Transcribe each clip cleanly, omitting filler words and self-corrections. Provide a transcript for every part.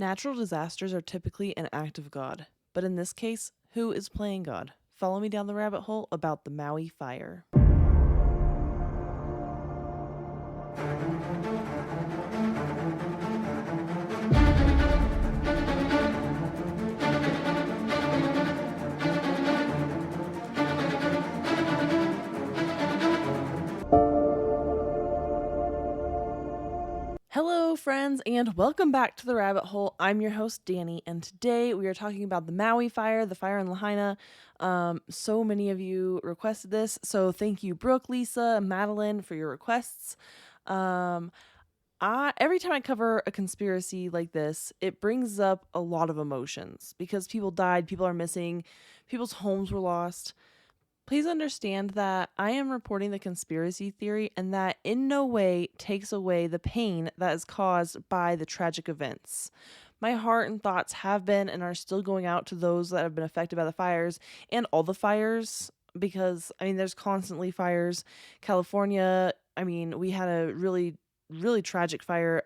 Natural disasters are typically an act of God, but in this case, who is playing God? Follow me down the rabbit hole about the Maui Fire. Hello, friends, and welcome back to the rabbit hole. I'm your host, Danny, and today we are talking about the Maui Fire, the fire in Lahaina. So many of you requested this, so thank you, Brooke, Lisa, Madeline, for your requests. Every time I cover a conspiracy like this, it brings up a lot of emotions because people died, people are missing, people's homes were lost. Please understand that I am reporting the conspiracy theory and that in no way takes away the pain that is caused by the tragic events. My heart and thoughts have been and are still going out to those that have been affected by the fires and all the fires because, there's constantly fires. California, we had a really, really tragic fire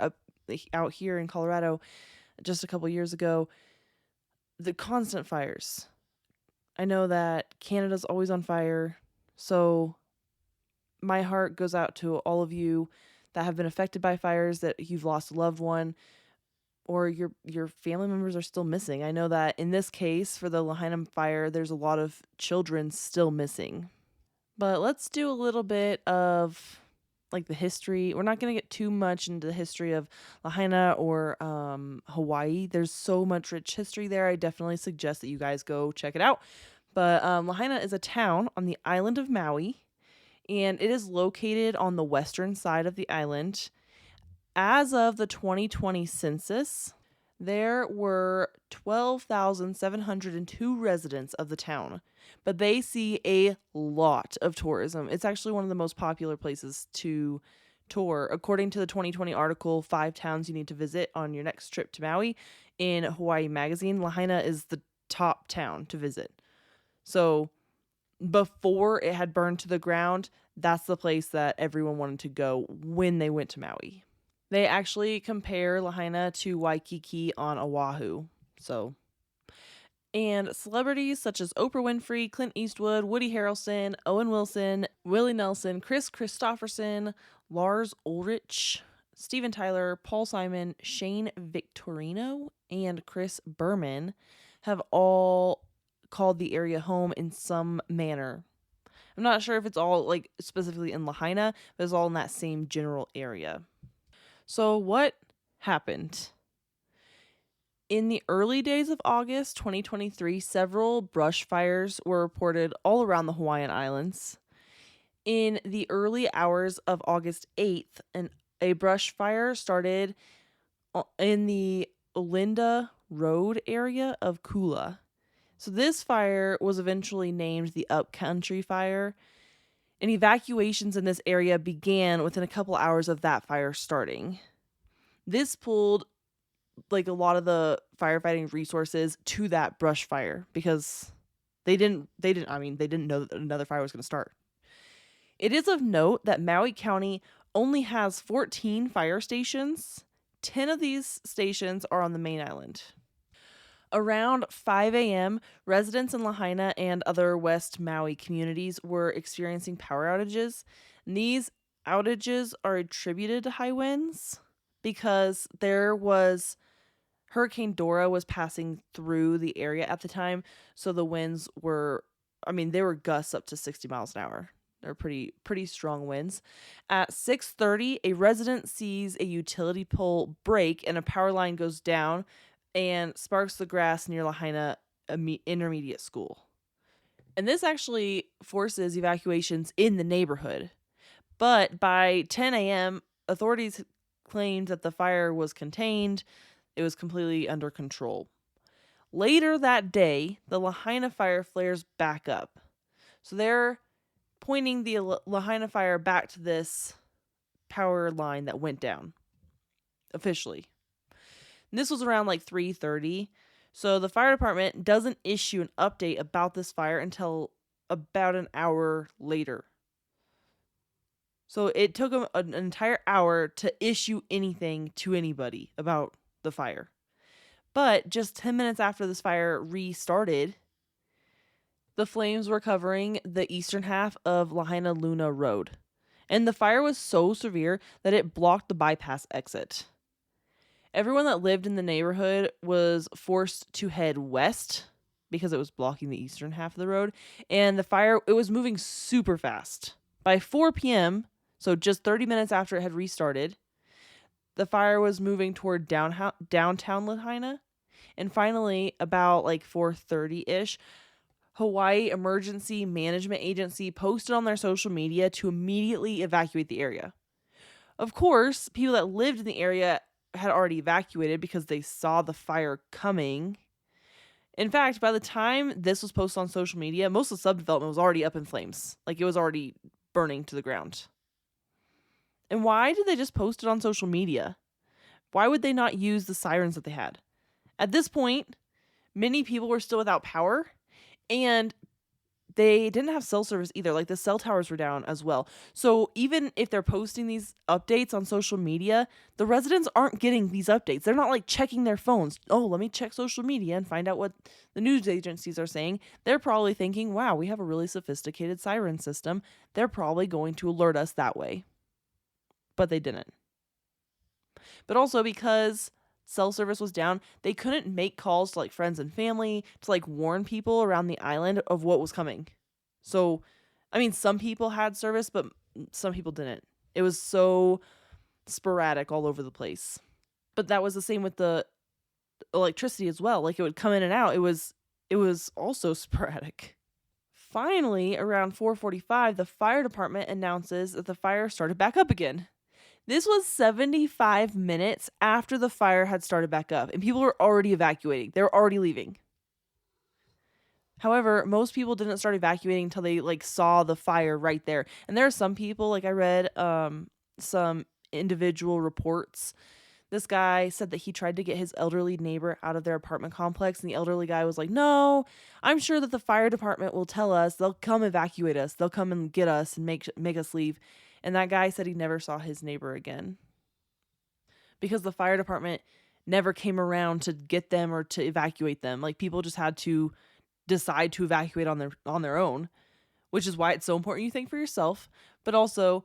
out here in Colorado just a couple years ago. The constant fires. I know that Canada's always on fire, so my heart goes out to all of you that have been affected by fires, that you've lost a loved one, or your family members are still missing. I know that in this case, for the Lahaina fire, there's a lot of children still missing. But let's do a little bit of the history. We're not going to get too much into the history of Lahaina or Hawaii. There's so much rich history there. I definitely suggest that you guys go check it out. But Lahaina is a town on the island of Maui, and it is located on the western side of the island. As of the 2020 census, there were 12,702 residents of the town, but they see a lot of tourism. It's actually one of the most popular places to tour. According to the 2020 article, 5 towns you need to visit on your next trip to Maui in Hawaii Magazine, Lahaina is the top town to visit. So before it had burned to the ground, that's the place that everyone wanted to go when they went to Maui. They actually compare Lahaina to Waikiki on Oahu. And celebrities such as Oprah Winfrey, Clint Eastwood, Woody Harrelson, Owen Wilson, Willie Nelson, Chris Christopherson, Lars Ulrich, Steven Tyler, Paul Simon, Shane Victorino, and Chris Berman have all called the area home in some manner. I'm not sure if it's all specifically in Lahaina, but it's all in that same general area. So what happened? In the early days of August 2023, several brush fires were reported all around the Hawaiian Islands. In the early hours of August 8th, a brush fire started in the Olinda Road area of Kula. So this fire was eventually named the Upcountry Fire, and evacuations in this area began within a couple hours of that fire starting. This pulled a lot of the firefighting resources to that brush fire because they didn't know that another fire was going to start. It is of note that Maui County only has 14 fire stations. 10 of these stations are on the main island. Around 5 a.m., residents in Lahaina and other West Maui communities were experiencing power outages. And these outages are attributed to high winds because Hurricane Dora was passing through the area at the time, so the winds were, they were gusts up to 60 miles an hour. They're pretty strong winds. At 6:30, a resident sees a utility pole break and a power line goes down and sparks the grass near Lahaina Intermediate School. And this actually forces evacuations in the neighborhood. But by 10 a.m., authorities claimed that the fire was contained. It was completely under control. Later that day, the Lahaina fire flares back up. So they're pointing the Lahaina fire back to this power line that went down officially. And this was around 3:30. So the fire department doesn't issue an update about this fire until about an hour later. So it took them an entire hour to issue anything to anybody about the fire. But just 10 minutes after this fire restarted, the flames were covering the eastern half of Lahaina Luna Road. And the fire was so severe that it blocked the bypass exit. Everyone that lived in the neighborhood was forced to head west because it was blocking the eastern half of the road. And the fire, it was moving super fast. By 4 p.m., so just 30 minutes after it had restarted, the fire was moving toward downtown Lahaina. And finally, about like 4:30-ish, Hawaii Emergency Management Agency posted on their social media to immediately evacuate the area. Of course, people that lived in the area had already evacuated because they saw the fire coming. In fact, by the time this was posted on social media, most of the subdevelopment was already up in flames. Like, it was already burning to the ground. And why did they just post it on social media? Why would they not use the sirens that they had? At this point, many people were still without power, and they didn't have cell service either. Like, the cell towers were down as well. So even if they're posting these updates on social media, the residents aren't getting these updates. They're not like checking their phones. Oh, let me check social media and find out what the news agencies are saying. They're probably thinking, wow, we have a really sophisticated siren system. They're probably going to alert us that way. But they didn't. But also because cell service was down, they couldn't make calls to like friends and family to like warn people around the island of what was coming. So, I mean, some people had service, but some people didn't. It was so sporadic all over the place. But that was the same with the electricity as well. Like, it would come in and out. It was also sporadic. Finally, around 4:45, the fire department announces that the fire started back up again. This was 75 minutes after the fire had started back up, and people were already evacuating. They were already leaving. However, most people didn't start evacuating until they like saw the fire right there. And there are some people, like I read some individual reports. This guy said that he tried to get his elderly neighbor out of their apartment complex, and the elderly guy was like, "No, I'm sure that the fire department will tell us. They'll come evacuate us. They'll come and get us and make us leave." And that guy said he never saw his neighbor again because the fire department never came around to get them or to evacuate them. Like, people just had to decide to evacuate on their own, which is why it's so important you think for yourself. But also,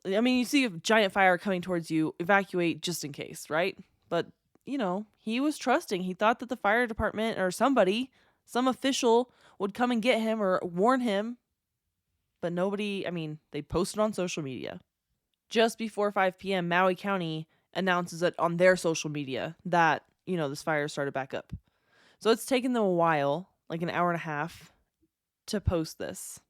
I mean, you see a giant fire coming towards you, evacuate just in case, right? But, he was trusting. He thought that the fire department or somebody, some official would come and get him or warn him. But nobody, they posted on social media. Just before 5 p.m., Maui County announces it on their social media that, this fire started back up. So it's taken them a while, like an hour and a half, to post this.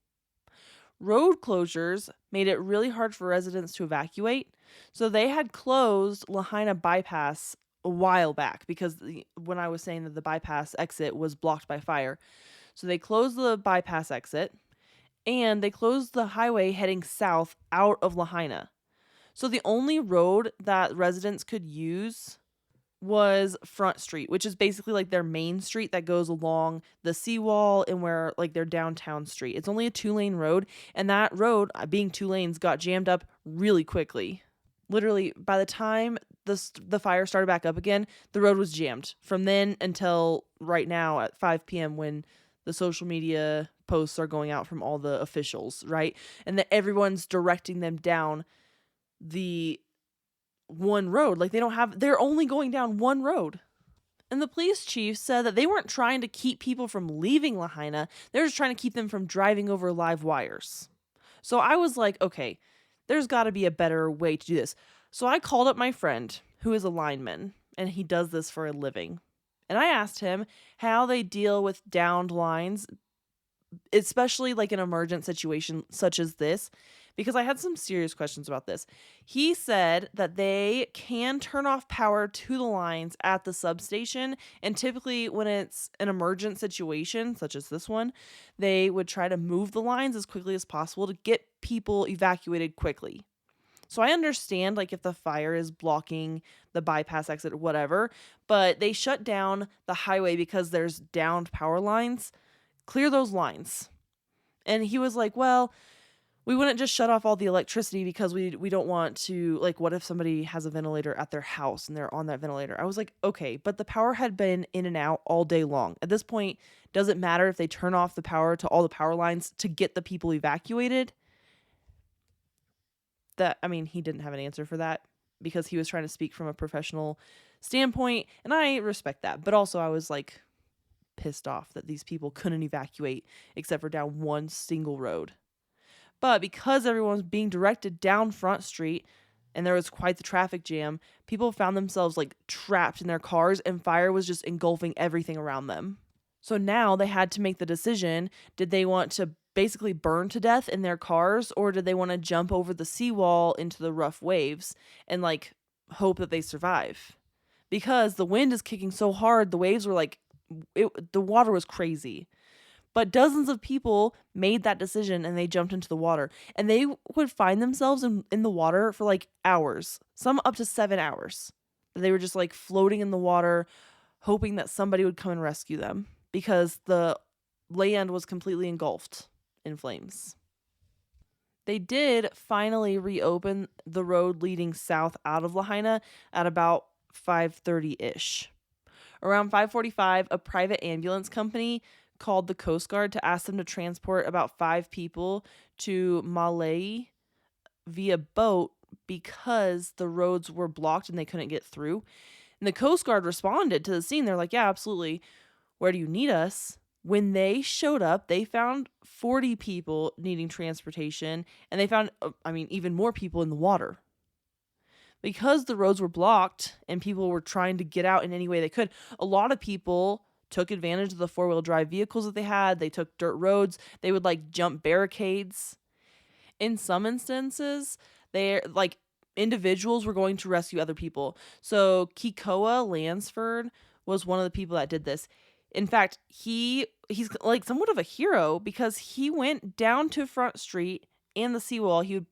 Road closures made it really hard for residents to evacuate. So they had closed Lahaina bypass a while back because when I was saying that the bypass exit was blocked by fire. So they closed the bypass exit. And they closed the highway heading south out of Lahaina. So the only road that residents could use was Front Street, which is basically like their main street that goes along the seawall and where like their downtown street. It's only a 2-lane road, and that road, being 2 lanes, got jammed up really quickly. Literally, by the time the fire started back up again, the road was jammed from then until right now at 5 p.m. when the social media posts are going out from all the officials, right? And that everyone's directing them down the one road. Like, they're only going down one road. And the police chief said that they weren't trying to keep people from leaving Lahaina. They're just trying to keep them from driving over live wires. So I was like, okay, there's got to be a better way to do this. So I called up my friend who is a lineman, and he does this for a living. And I asked him how they deal with downed lines, especially like an emergent situation such as this, because I had some serious questions about this. He said that they can turn off power to the lines at the substation, and typically when it's an emergent situation such as this one, they would try to move the lines as quickly as possible to get people evacuated quickly. So I understand, like, if the fire is blocking the bypass exit or whatever, but they shut down the highway because there's downed power lines. Clear those lines. And he was like, well, We wouldn't just shut off all the electricity because we don't want to, like, what if somebody has a ventilator at their house and they're on that ventilator? I was like, okay, but the power had been in and out all day long. At this point, does it matter if they turn off the power to all the power lines to get the people evacuated? He didn't have an answer for that because he was trying to speak from a professional standpoint, and I respect that. But also I was like pissed off that these people couldn't evacuate except for down one single road. But because everyone was being directed down Front Street and there was quite the traffic jam, people found themselves like trapped in their cars and fire was just engulfing everything around them. So now they had to make the decision, did they want to basically burn to death in their cars or did they want to jump over the seawall into the rough waves and like hope that they survive? Because the wind is kicking so hard, the waves were like the water was crazy. But dozens of people made that decision and they jumped into the water. And they would find themselves in the water for like hours, some up to 7 hours. They were just like floating in the water, hoping that somebody would come and rescue them because the land was completely engulfed in flames. They did finally reopen the road leading south out of Lahaina at about 5:30-ish. Around 5:45, a private ambulance company called the Coast Guard to ask them to transport about 5 people to Malay via boat because the roads were blocked and they couldn't get through. And the Coast Guard responded to the scene. They're like, yeah, absolutely. Where do you need us? When they showed up, they found 40 people needing transportation, and they found, even more people in the water. Because the roads were blocked and people were trying to get out in any way they could, a lot of people took advantage of the 4-wheel drive vehicles that they had. They took dirt roads. They would like jump barricades. In some instances, they're like individuals were going to rescue other people. So Kikoa Lansford was one of the people that did this. In fact, he's like somewhat of a hero because he went down to Front Street and the seawall. He would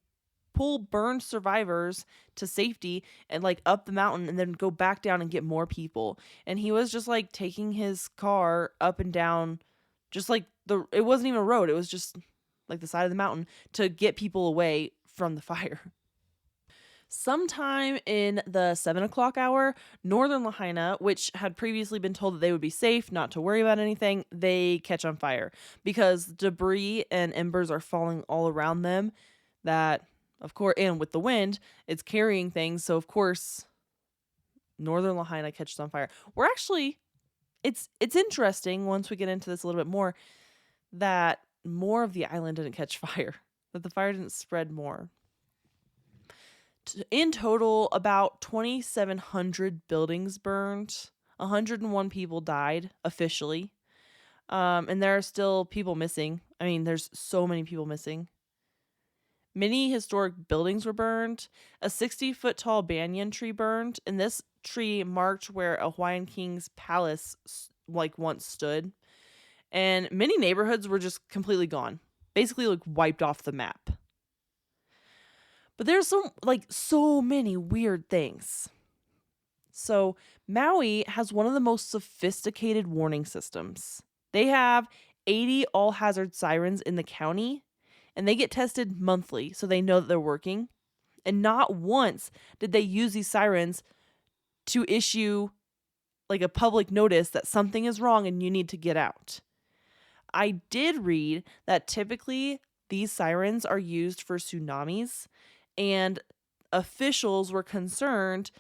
pull burned survivors to safety and like up the mountain and then go back down and get more people. And he was just like taking his car up and down, just like it wasn't even a road. It was just like the side of the mountain to get people away from the fire. Sometime in the 7 o'clock hour, Northern Lahaina, which had previously been told that they would be safe, not to worry about anything, they catch on fire because debris and embers are falling all around them. That, of course, and with the wind, it's carrying things. So, of course, Northern Lahaina catches on fire. We're actually, it's interesting once we get into this a little bit more that more of the island didn't catch fire, that the fire didn't spread more. In total, about 2,700 buildings burned. 101 people died officially. And there are still people missing. There's so many people missing. Many historic buildings were burned. A 60-foot tall banyan tree burned, and this tree marked where a Hawaiian king's palace once stood. And many neighborhoods were just completely gone, basically wiped off the map. But there's so many weird things. So Maui has one of the most sophisticated warning systems. They have 80 all-hazard sirens in the county, and they get tested monthly so they know that they're working. And not once did they use these sirens to issue a public notice that something is wrong and you need to get out. I did read that typically these sirens are used for tsunamis, and officials were concerned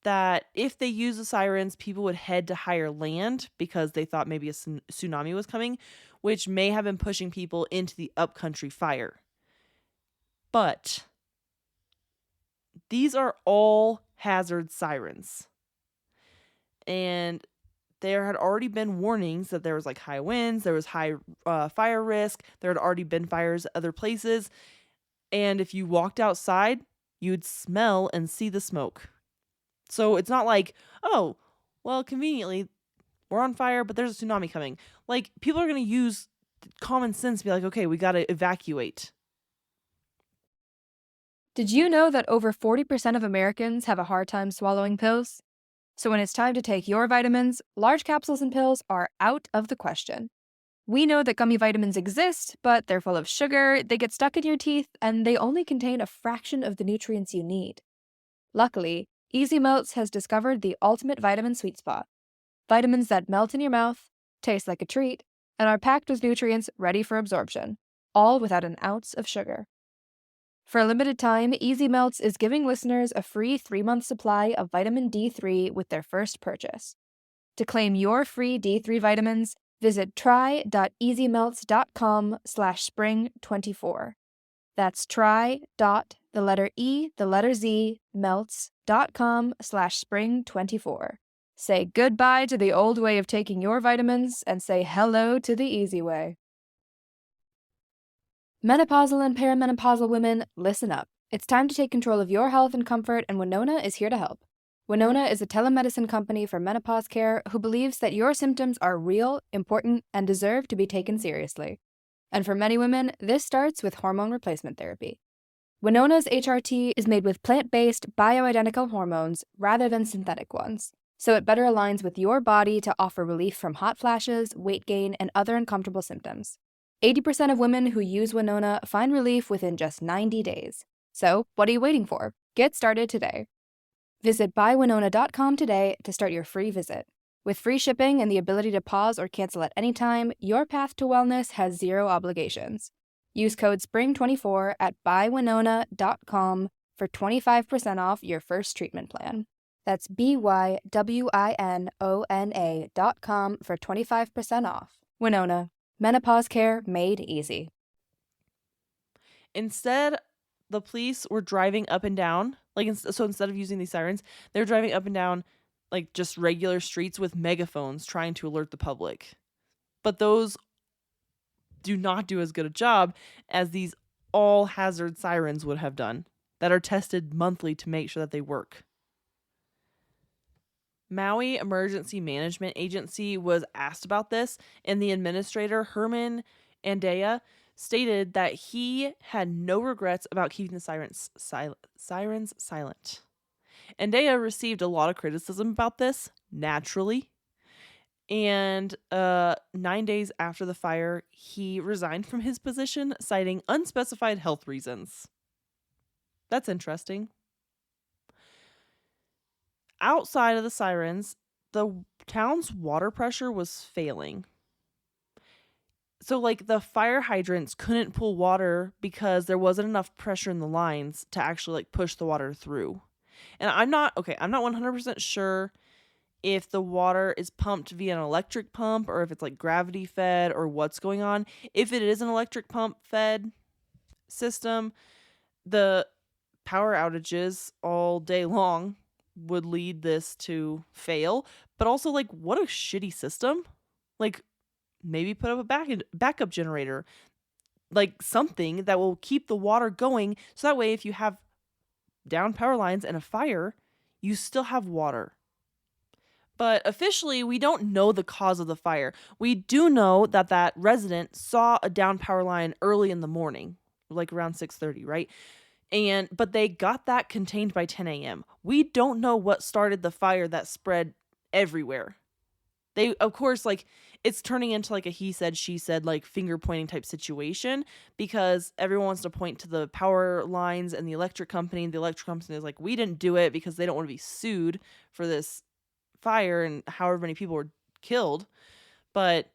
that if they use the sirens, people would head to higher land because they thought maybe a tsunami was coming, which may have been pushing people into the upcountry fire. But these are all hazard sirens. And there had already been warnings that there was high winds, there was high fire risk, there had already been fires at other places. And if you walked outside, you'd smell and see the smoke. So it's not oh, well, conveniently, we're on fire, but there's a tsunami coming. People are going to use common sense to be okay, we got to evacuate. Did you know that over 40% of Americans have a hard time swallowing pills? So when it's time to take your vitamins, large capsules and pills are out of the question. We know that gummy vitamins exist, but they're full of sugar, they get stuck in your teeth, and they only contain a fraction of the nutrients you need. Luckily, Easy Melts has discovered the ultimate vitamin sweet spot: vitamins that melt in your mouth, taste like a treat, and are packed with nutrients ready for absorption, all without an ounce of sugar. For a limited time, Easy Melts is giving listeners a free 3-month supply of vitamin D3 with their first purchase. To claim your free D3 vitamins, visit try.easymelts.com/spring24. That's the letter E, the letter Z, melts.com/spring24. Say goodbye to the old way of taking your vitamins and say hello to the easy way. Menopausal and perimenopausal women, listen up. It's time to take control of your health and comfort, and Winona is here to help. Winona is a telemedicine company for menopause care who believes that your symptoms are real, important, and deserve to be taken seriously. And for many women, this starts with hormone replacement therapy. Winona's HRT is made with plant-based, bioidentical hormones rather than synthetic ones, so it better aligns with your body to offer relief from hot flashes, weight gain, and other uncomfortable symptoms. 80% of women who use Winona find relief within just 90 days. So, what are you waiting for? Get started today. Visit buywinona.com today to start your free visit. With free shipping and the ability to pause or cancel at any time, your path to wellness has zero obligations. Use code SPRING24 at buywinona.com for 25% off your first treatment plan. That's BYWINONA.com for 25% off. Winona. Menopause care made easy. Instead, the police were driving up and down. So instead of using these sirens, they were driving up and down like just regular streets with megaphones trying to alert the public. But those do not do as good a job as these all hazard sirens would have done that are tested monthly to make sure that they work. Maui Emergency Management Agency was asked about this, and the administrator, Herman Andea, stated that he had no regrets about keeping the sirens silent. Andea received a lot of criticism about this, naturally. And 9 days after the fire, he resigned from his position, citing unspecified health reasons. That's interesting. Outside of the sirens, the town's water pressure was failing. So, like, the fire hydrants couldn't pull water because there wasn't enough pressure in the lines to actually, like, push the water through. And I'm not 100% sure if the water is pumped via an electric pump or if it's, like, gravity fed or what's going on. If it is an electric pump fed system, the power outages all day long would lead this to fail. But also, like, what a shitty system. Like, maybe put up a backup generator, like something that will keep the water going, so that way if you have down power lines and a fire, you still have water. But officially, we don't know the cause of the fire. We do know that that resident saw a down power line early in the morning, like around 6:30, right? But they got that contained by 10 a.m. We don't know what started the fire that spread everywhere. They, of course, like, it's turning into like a he said, she said, like, finger pointing type situation, because everyone wants to point to the power lines and the electric company. The electric company is like, we didn't do it, because they don't want to be sued for this fire and however many people were killed. But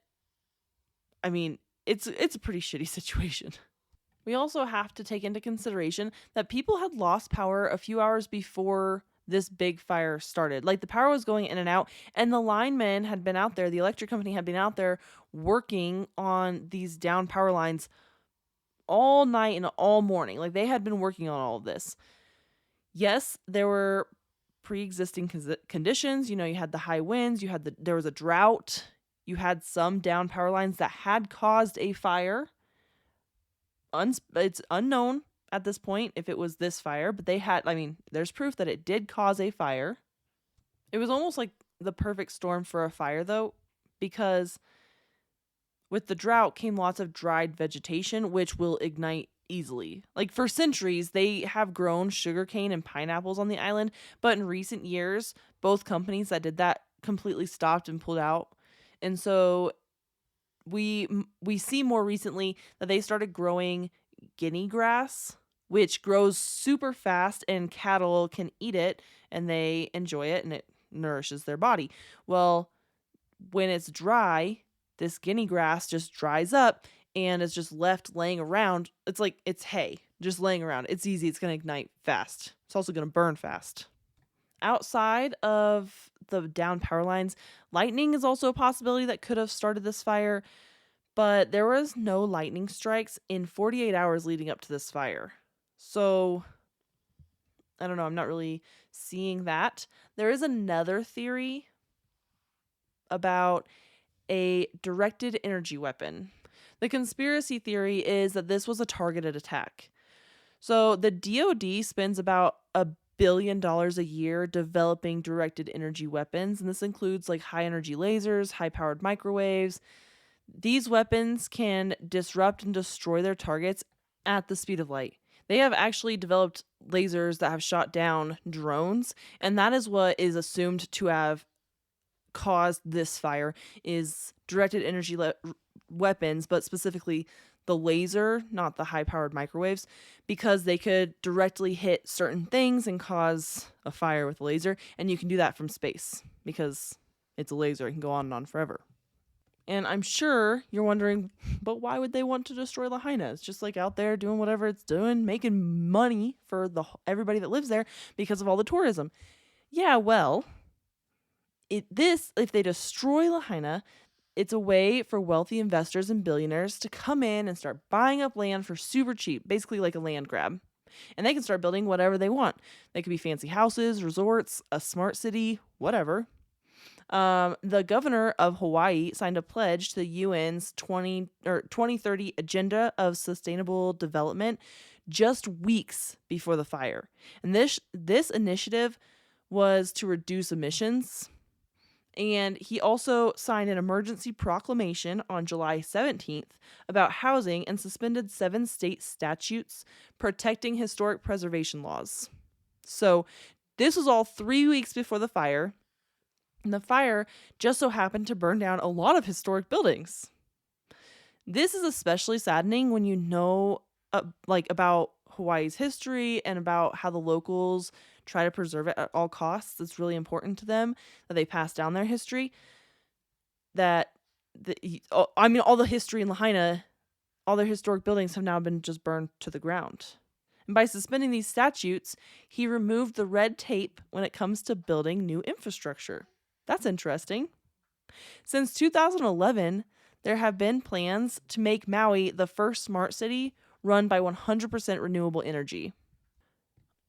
I mean, it's a pretty shitty situation. We also have to take into consideration that people had lost power a few hours before this big fire started. Like, the power was going in and out, and the linemen had been out there, the electric company had been out there working on these down power lines all night and all morning. Like, they had been working on all of this. Yes, there were pre-existing conditions. You know, you had the high winds, there was a drought, you had some down power lines that had caused a fire. It's unknown at this point if it was this fire, but there's proof that it did cause a fire. It was almost like the perfect storm for a fire, though, because with the drought came lots of dried vegetation, which will ignite easily. Like, for centuries, they have grown sugarcane and pineapples on the island, but in recent years, both companies that did that completely stopped and pulled out. And so we see more recently that they started growing guinea grass, which grows super fast and cattle can eat it and they enjoy it and it nourishes their body. Well, when it's dry, this guinea grass just dries up and is just left laying around. It's like it's hay, just laying around. It's easy. It's going to ignite fast. It's also going to burn fast. Outside of the down power lines, lightning is also a possibility that could have started this fire, but there was no lightning strikes in 48 hours leading up to this fire. So, I don't know, I'm not really seeing that. There is another theory about a directed energy weapon. The conspiracy theory is that this was a targeted attack. So the DoD spends about $1 billion a year developing directed energy weapons, and this includes like high energy lasers, high powered microwaves. These weapons can disrupt and destroy their targets at the speed of light. They have actually developed lasers that have shot down drones, and that is what is assumed to have caused this fire is directed energy weapons, but specifically the laser, not the high powered microwaves, because they could directly hit certain things and cause a fire with a laser. And you can do that from space because it's a laser. It can go on and on forever. And I'm sure you're wondering, but why would they want to destroy Lahaina? It's just like out there doing whatever it's doing, making money for everybody that lives there because of all the tourism. Yeah, well, if they destroy Lahaina, it's a way for wealthy investors and billionaires to come in and start buying up land for super cheap, basically like a land grab. And they can start building whatever they want. They could be fancy houses, resorts, a smart city, whatever. The governor of Hawaii signed a pledge to the UN's 2030 Agenda of Sustainable Development just weeks before the fire. And this initiative was to reduce emissions. And he also signed an emergency proclamation on July 17th about housing and suspended 7 state statutes protecting historic preservation laws. So this was all 3 weeks before the fire. And the fire just so happened to burn down a lot of historic buildings. This is especially saddening when you know about Hawaii's history and about how the locals try to preserve it at all costs. It's really important to them that they pass down their history. All the history in Lahaina, all their historic buildings have now been just burned to the ground. And by suspending these statutes, he removed the red tape when it comes to building new infrastructure. That's interesting. Since 2011, there have been plans to make Maui the first smart city run by 100% renewable energy.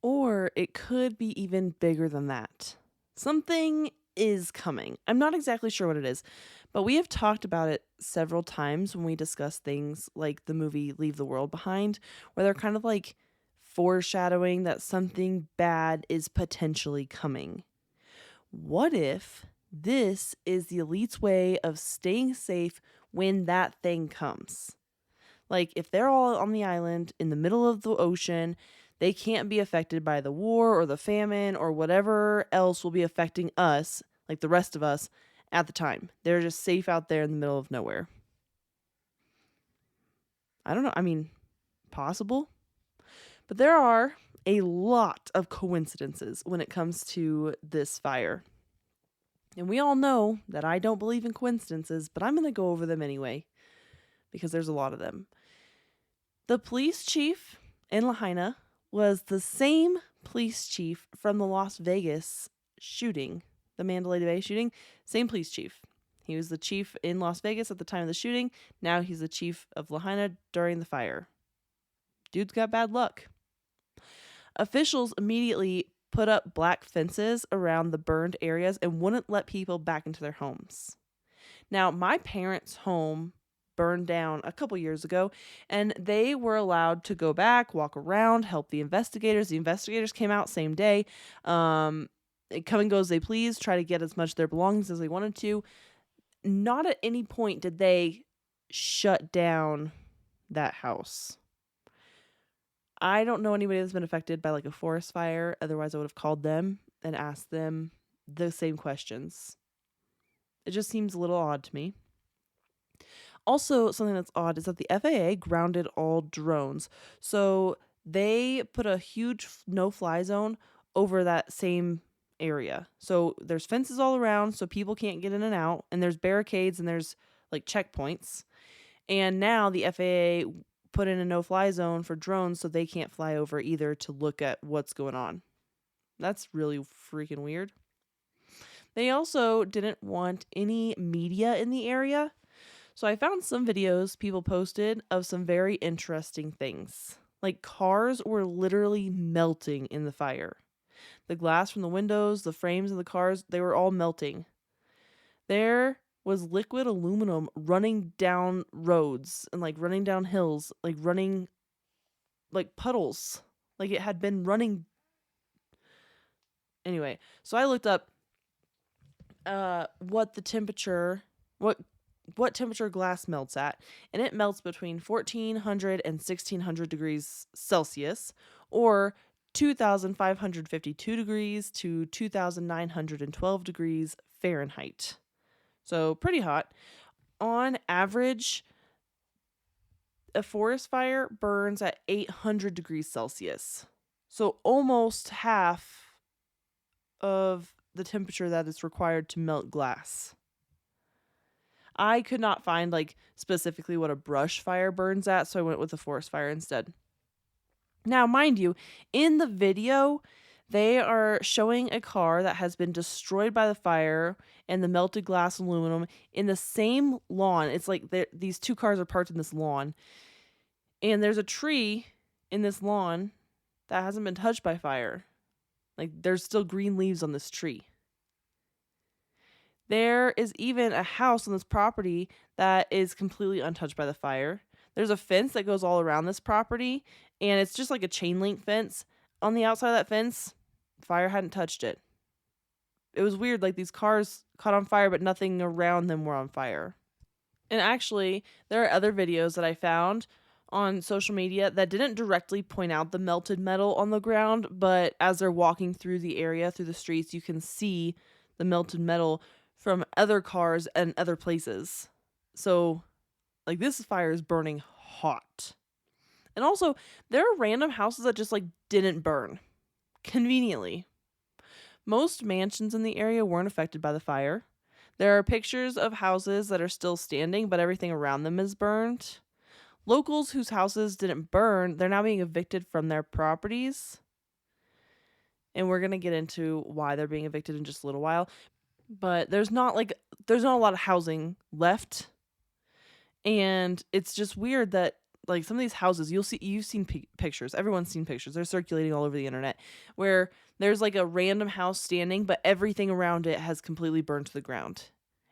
Or it could be even bigger than that. Something is coming. I'm not exactly sure what it is, but we have talked about it several times when we discuss things like the movie Leave the World Behind, where they're kind of like foreshadowing that something bad is potentially coming. What if this is the elite's way of staying safe when that thing comes? Like, if they're all on the island in the middle of the ocean, they can't be affected by the war or the famine or whatever else will be affecting us, like the rest of us, at the time. They're just safe out there in the middle of nowhere. I don't know. I mean, possible. But there are a lot of coincidences when it comes to this fire. And we all know that I don't believe in coincidences, but I'm going to go over them anyway because there's a lot of them. The police chief in Lahaina was the same police chief from the Las Vegas shooting, the Mandalay Bay shooting. Same police chief. He was the chief in Las Vegas at the time of the shooting. Now he's the chief of Lahaina during the fire. Dude's got bad luck. Officials immediately put up black fences around the burned areas and wouldn't let people back into their homes. Now, my parents' home burned down a couple years ago, and they were allowed to go back, walk around, help the investigators. The investigators came out same day. Come and go as they please, try to get as much of their belongings as they wanted to. Not at any point did they shut down that house. I don't know anybody that's been affected by like a forest fire. Otherwise, I would have called them and asked them the same questions. It just seems a little odd to me. Also, something that's odd is that the FAA grounded all drones. So they put a huge no-fly zone over that same area. So there's fences all around so people can't get in and out, and there's barricades and there's like checkpoints. And now the FAA put in a no-fly zone for drones so they can't fly over either to look at what's going on. That's really freaking weird. They also didn't want any media in the area. So I found some videos people posted of some very interesting things. Like cars were literally melting in the fire. The glass from the windows, the frames of the cars, they were all melting. There was liquid aluminum running down roads and like running down hills, like running like puddles. Like it had been running. Anyway, so I looked up what the temperature, what temperature glass melts at, and it melts between 1400 and 1600 degrees Celsius, or 2552 degrees to 2912 degrees Fahrenheit. So pretty hot. On average, a forest fire burns at 800 degrees Celsius. So almost half of the temperature that is required to melt glass. I could not find like specifically what a brush fire burns at, so I went with a forest fire instead. Now, mind you, in the video, they are showing a car that has been destroyed by the fire and the melted glass aluminum in the same lawn. It's like these two cars are parked in this lawn, and there's a tree in this lawn that hasn't been touched by fire. Like, there's still green leaves on this tree. There is even a house on this property that is completely untouched by the fire. There's a fence that goes all around this property, and it's just like a chain link fence. On the outside of that fence, fire hadn't touched it. It was weird, like these cars caught on fire, but nothing around them were on fire. And actually, there are other videos that I found on social media that didn't directly point out the melted metal on the ground, but as they're walking through the area, through the streets, you can see the melted metal from other cars and other places. So, like, this fire is burning hot. And also, there are random houses that just, like, didn't burn. Conveniently. Most mansions in the area weren't affected by the fire. There are pictures of houses that are still standing, but everything around them is burned. Locals whose houses didn't burn, they're now being evicted from their properties. And we're going to get into why they're being evicted in just a little while. But there's not a lot of housing left. And it's just weird that like some of these houses, you've seen pictures. Everyone's seen pictures. They're circulating all over the internet where there's like a random house standing, but everything around it has completely burned to the ground.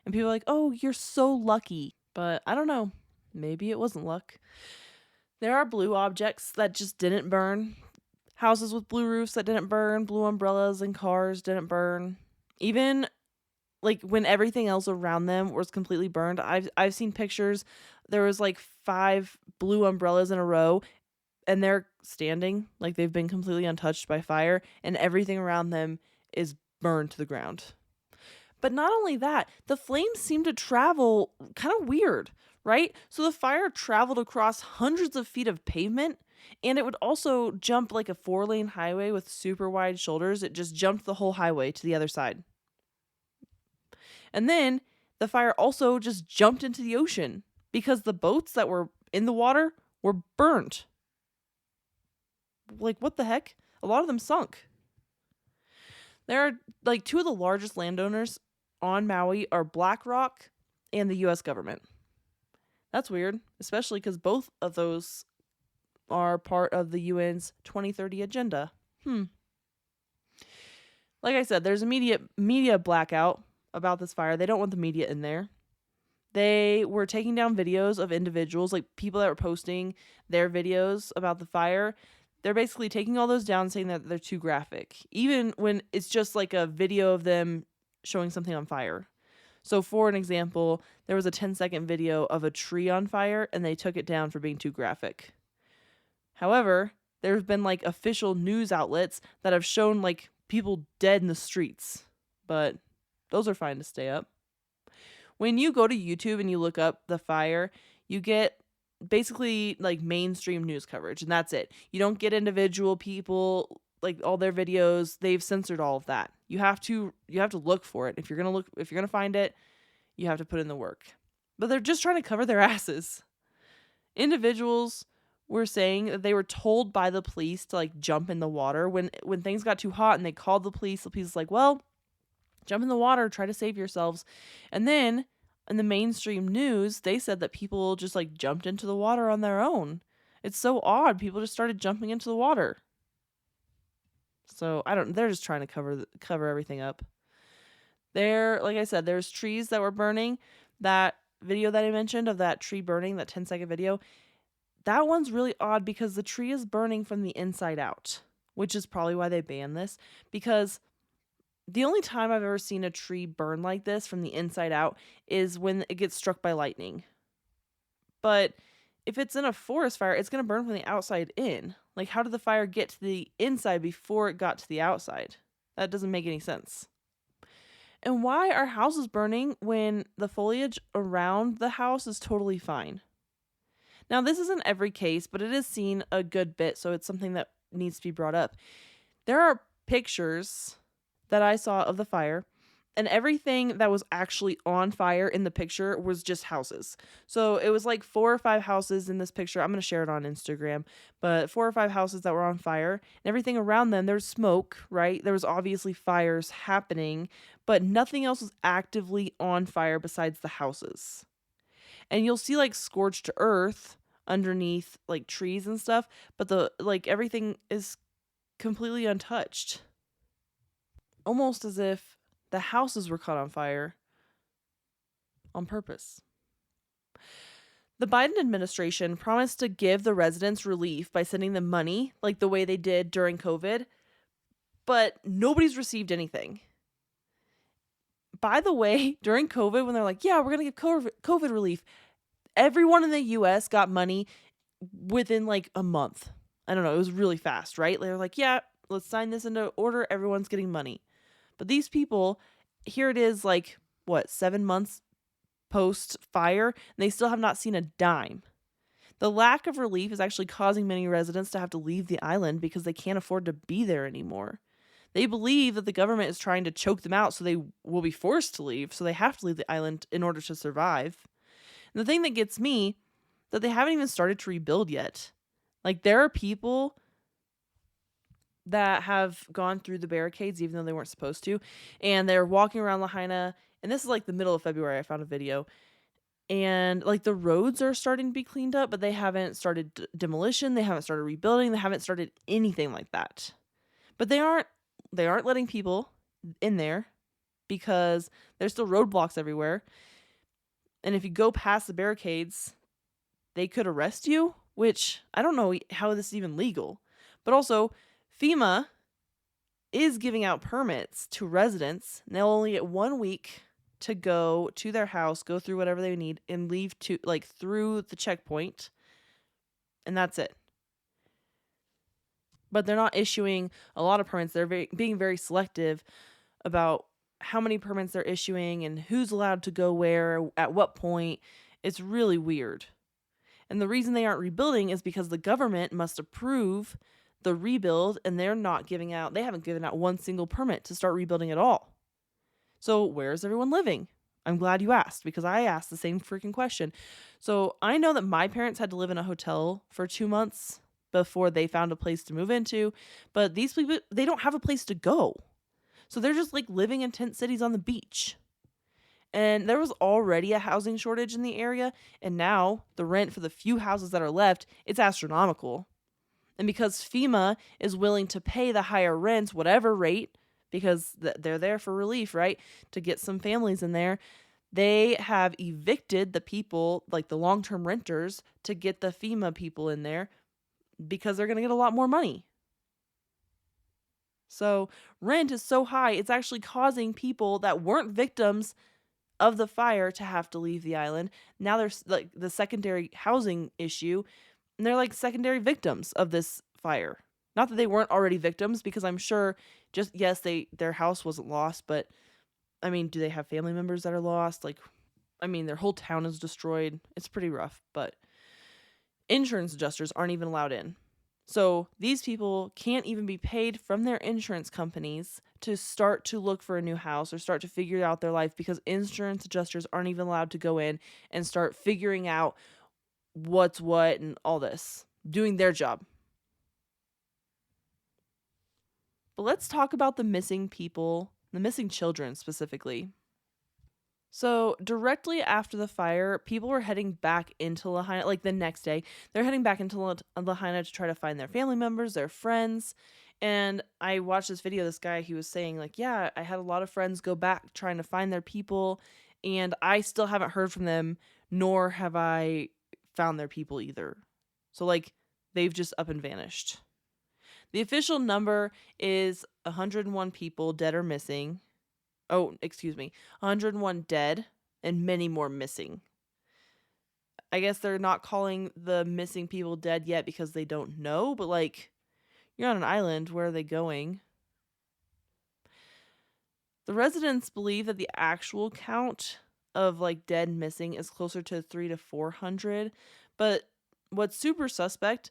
And people are like, "Oh, you're so lucky." But I don't know. Maybe it wasn't luck. There are blue objects that just didn't burn. Houses with blue roofs that didn't burn. Blue umbrellas and cars didn't burn. Even like when everything else around them was completely burned. I've seen pictures. There was like 5 blue umbrellas in a row, and they're standing like they've been completely untouched by fire, and everything around them is burned to the ground. But not only that, the flames seem to travel kind of weird, right? So the fire traveled across hundreds of feet of pavement, and it would also jump like a 4-lane highway with super wide shoulders. It just jumped the whole highway to the other side. And then the fire also just jumped into the ocean because the boats that were in the water were burnt. Like, what the heck? A lot of them sunk. There are like 2 of the largest landowners on Maui are BlackRock and the US government. That's weird, especially because both of those are part of the UN's 2030 agenda. Like I said, there's a media blackout about this fire. They don't want the media in there. They were taking down videos of individuals, like people that were posting their videos about the fire. They're basically taking all those down, saying that they're too graphic, even when it's just like a video of them showing something on fire. So for an example, there was a 10-second video of a tree on fire, and they took it down for being too graphic. However, there's been like official news outlets that have shown like people dead in the streets, but those are fine to stay up. When you go to YouTube and you look up the fire, you get basically like mainstream news coverage, and that's it. You don't get individual people like all their videos. They've censored all of that. You have to look for it. If you're going to find it, you have to put in the work. But they're just trying to cover their asses. Individuals were saying that they were told by the police to like jump in the water when things got too hot, and they called the police. The police was like, "Well, jump in the water, try to save yourselves." And then in the mainstream news, they said that people just like jumped into the water on their own. It's so odd. People just started jumping into the water. So, I don't they're just trying to cover everything up. Like I said, there's trees that were burning. That video that I mentioned of that tree burning, that 10-second video, that one's really odd because the tree is burning from the inside out, which is probably why they banned this, because the only time I've ever seen a tree burn like this from the inside out is when it gets struck by lightning. But if it's in a forest fire, it's going to burn from the outside in. Like, how did the fire get to the inside before it got to the outside? That doesn't make any sense. And why are houses burning when the foliage around the house is totally fine? Now, this isn't every case, but it is seen a good bit, so it's something that needs to be brought up. There are pictures that I saw of the fire, and everything that was actually on fire in the picture was just houses. So it was like 4 or 5 houses in this picture. I'm going to share it on Instagram, but 4 or 5 houses that were on fire, and everything around them, there's smoke, right? There was obviously fires happening, but nothing else was actively on fire besides the houses. And you'll see like scorched earth underneath like trees and stuff, but everything is completely untouched. Almost as if the houses were caught on fire on purpose. The Biden administration promised to give the residents relief by sending them money, like the way they did during COVID, but nobody's received anything. By the way, during COVID, when they're like, yeah, we're going to give COVID relief, everyone in the US got money within like a month. I don't know. It was really fast, right? They were like, yeah, let's sign this into order. Everyone's getting money. But these people, here it is like, 7 months post fire, and they still have not seen a dime. The lack of relief is actually causing many residents to have to leave the island because they can't afford to be there anymore. They believe that the government is trying to choke them out, so they will be forced to leave, so they have to leave the island in order to survive. And the thing that gets me, that they haven't even started to rebuild yet. Like, there are people that have gone through the barricades even though they weren't supposed to, and they're walking around Lahaina, and this is like the middle of February. I found a video, and like the roads are starting to be cleaned up, but they haven't started demolition, they haven't started rebuilding, they haven't started anything like that. But they aren't letting people in there because there's still roadblocks everywhere, and if you go past the barricades, they could arrest you, which I don't know how this is even legal. But also, FEMA is giving out permits to residents, and they'll only get 1 week to go to their house, go through whatever they need, and leave to like through the checkpoint, and that's it. But they're not issuing a lot of permits. They're being very selective about how many permits they're issuing and who's allowed to go where at what point. It's really weird. And the reason they aren't rebuilding is because the government must approve the rebuild, and they haven't given out one single permit to start rebuilding at all. So where's everyone living? I'm glad you asked, because I asked the same freaking question. So I know that my parents had to live in a hotel for 2 months before they found a place to move into, but these people, they don't have a place to go. So they're just like living in tent cities on the beach. And there was already a housing shortage in the area, and now the rent for the few houses that are left, it's astronomical. And because FEMA is willing to pay the higher rents, whatever rate, because they're there for relief, right, to get some families in there, they have evicted the people, like the long-term renters, to get the FEMA people in there because they're going to get a lot more money. So rent is so high, it's actually causing people that weren't victims of the fire to have to leave the island. Now there's like the secondary housing issue, and they're like secondary victims of this fire. Not that they weren't already victims, because I'm sure their house wasn't lost, but I mean, do they have family members that are lost? Like, I mean, their whole town is destroyed. It's pretty rough, but insurance adjusters aren't even allowed in. So these people can't even be paid from their insurance companies to start to look for a new house or start to figure out their life because insurance adjusters aren't even allowed to go in and start figuring out what's what and all this, doing their job. But let's talk about the missing people, the missing children specifically. So, directly after the fire, people were heading back into Lahaina, like the next day. They're heading back into Lahaina to try to find their family members, their friends. And I watched this video, this guy, he was saying, like, yeah, I had a lot of friends go back trying to find their people, and I still haven't heard from them, nor have I found their people either. So, like, they've just up and vanished. The official number is 101 people dead or missing. 101 dead and many more missing. I guess they're not calling the missing people dead yet because they don't know, but like, you're on an island, where are they going? The residents believe that the actual count of like dead and missing is closer to 300 to 400, but what's super suspect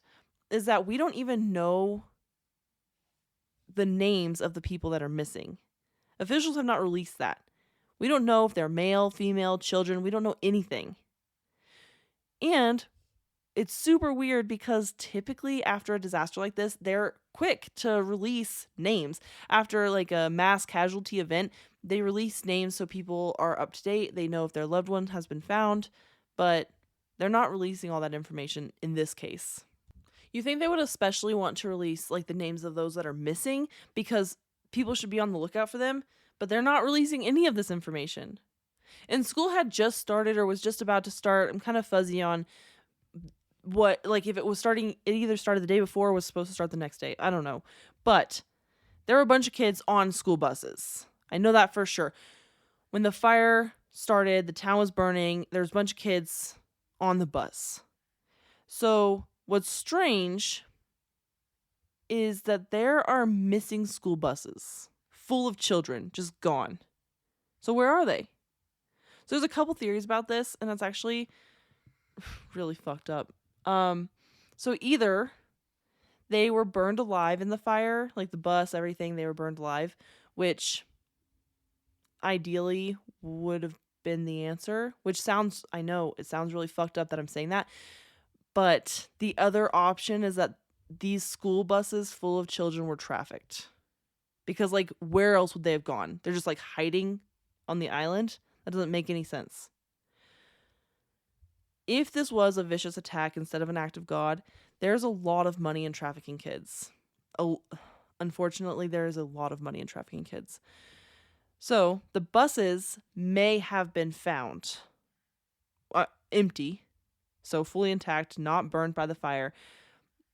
is that we don't even know the names of the people that are missing. Officials have not released that. We don't know if they're male, female, children. We don't know anything. And it's super weird because typically after a disaster like this, they're quick to release names. After like a mass casualty event, they release names so people are up to date. They know if their loved one has been found, but they're not releasing all that information in this case. You think they would especially want to release like the names of those that are missing because people should be on the lookout for them, but they're not releasing any of this information. And school had just started or was just about to start. I'm kind of fuzzy on what, like, if it was starting, it either started the day before or was supposed to start the next day. I don't know. But there were a bunch of kids on school buses. I know that for sure. When the fire started, the town was burning, there was a bunch of kids on the bus. So what's strange is that there are missing school buses full of children just gone. So where are they? So there's a couple theories about this, and that's actually really fucked up. So either they were burned alive in the fire, like the bus, everything, they were burned alive, which ideally would have been the answer, which sounds, I know it sounds really fucked up that I'm saying that, but the other option is that these school buses full of children were trafficked. Because, like, where else would they have gone? They're just, like, hiding on the island? That doesn't make any sense. If this was a vicious attack instead of an act of God, there's a lot of money in trafficking kids. Unfortunately, there is a lot of money in trafficking kids. So, the buses may have been found empty, so fully intact, not burned by the fire.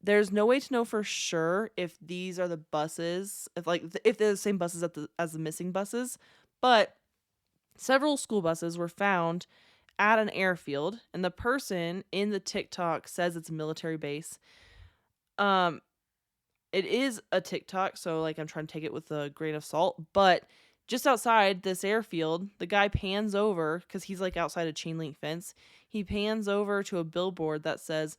There's no way to know for sure if these are the buses, if they're the same buses as the missing buses, but several school buses were found at an airfield, and the person in the TikTok says it's a military base. It is a TikTok, so like I'm trying to take it with a grain of salt, but just outside this airfield, the guy pans over because he's like outside a chain link fence. He pans over to a billboard that says,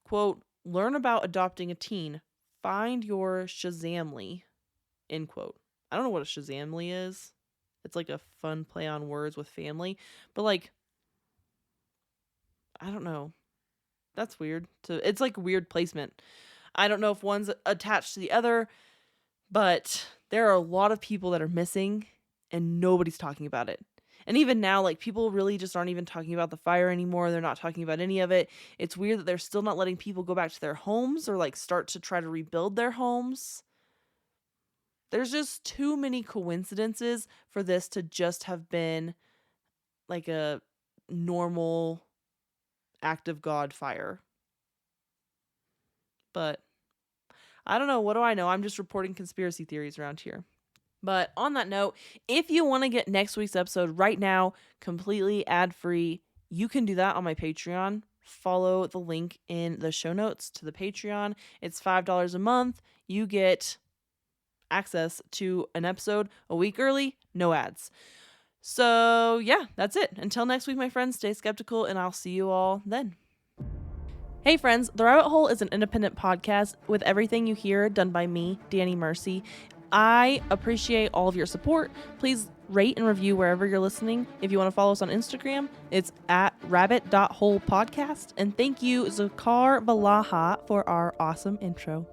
quote, "Learn about adopting a teen. Find your Shazamly," end quote. I don't know what a Shazamly is. It's like a fun play on words with family. But like, I don't know. That's weird. It's like weird placement. I don't know if one's attached to the other, but there are a lot of people that are missing and nobody's talking about it. And even now, like, people really just aren't even talking about the fire anymore. They're not talking about any of it. It's weird that they're still not letting people go back to their homes or like start to try to rebuild their homes. There's just too many coincidences for this to just have been like a normal act of God fire. But I don't know. What do I know? I'm just reporting conspiracy theories around here. But on that note, if you want to get next week's episode right now, completely ad-free, you can do that on my Patreon. Follow the link in the show notes to the Patreon. It's $5 a month. You get access to an episode a week early, no ads. So, yeah, that's it. Until next week, my friends, stay skeptical, and I'll see you all then. Hey friends, The Rabbit Hole is an independent podcast with everything you hear done by me, Danny Mercy. I appreciate all of your support. Please rate and review wherever you're listening. If you want to follow us on Instagram, it's at rabbit.holepodcast. And thank you, Zakar Balaha, for our awesome intro.